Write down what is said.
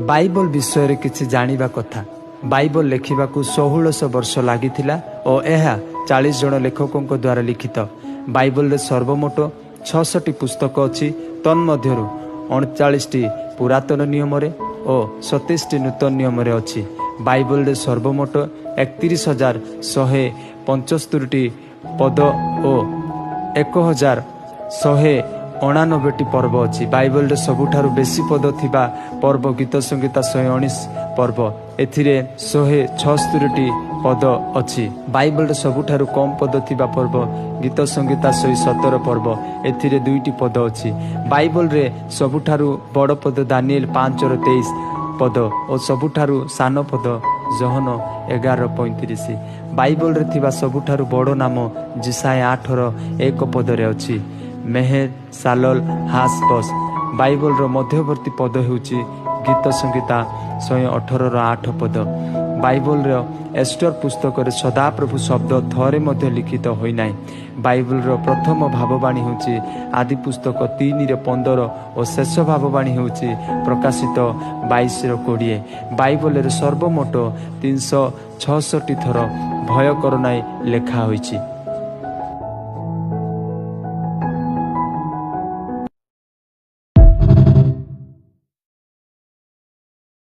Bible ବିଷୟରେ କିଛି ଜାଣିବା କଥା। ବାଇବଲ ଲେଖିବାକୁ 1600 ବର୍ଷ ଲାଗିଥିଲା ଓ ଏହା 40 ଜଣ ଲେଖକଙ୍କ ଦ୍ୱାରା ଲିଖିତ। ବାଇବଲରେ ସର୍ବମୋଟ 66ଟି ପୁସ୍ତକ ଅଛି। ତନ୍ମଧ୍ୟରୁ 39ଟି ପୁରାତନ ନିୟମରେ ଓ 27ଟି ନୂତନ ନିୟମରେ ଅଛି। ବାଇବଲରେ ସର୍ବମୋଟ 31,175ଟି ପଦ ଓ 1,189ଟି ପର୍ବ ଅଛି। ବାଇବଲରେ ସବୁଠାରୁ ବେଶୀ ପଦ ଥିବା ପର୍ବ ଗୀତ ସଂହିତା 119 ପର୍ବ, ଏଥିରେ 176ଟି ପଦ ଅଛି। ବାଇବଲରେ ସବୁଠାରୁ କମ୍ ପଦ ଥିବା ପର୍ବ ଗୀତ ସଂହିତା 117 ପର୍ବ, ଏଥିରେ 2ଟି ପଦ ଅଛି। ବାଇବଲରେ ସବୁଠାରୁ ବଡ଼ ପଦ ଦାନିଏଲ 5:23 ପଦ ଓ ସବୁଠାରୁ ସାନ ପଦ ଜହନ 11:35। ବାଇବଲରେ ଥିବା ସବୁଠାରୁ ବଡ଼ ନାମ ଜିସାୟା 8:1 ପଦରେ ଅଛି। Maher Shalal Hash Baz. ବାଇବଲର ମଧ୍ୟବର୍ତ୍ତୀ ପଦ ହେଉଛି ଗୀତ ସଂହିତା 118:8 ପଦ। ବାଇବଲର ଏଷ୍ଟର ପୁସ୍ତକରେ ସଦାପ୍ରଭୁ ଶବ୍ଦ ଥରେ ମଧ୍ୟ ଲିଖିତ ହୋଇନାହିଁ। ବାଇବଲର ପ୍ରଥମ ଭାବବାଣୀ ହେଉଛି ଆଦି ପୁସ୍ତକ 3:15 ଓ ଶେଷ ଭାବବାଣୀ ହେଉଛି ପ୍ରକାଶିତ 22:20। ବାଇବଲରେ ସର୍ବମୋଟ 366 ଥର ଭୟ କର ନାହିଁ ଲେଖା ହୋଇଛି।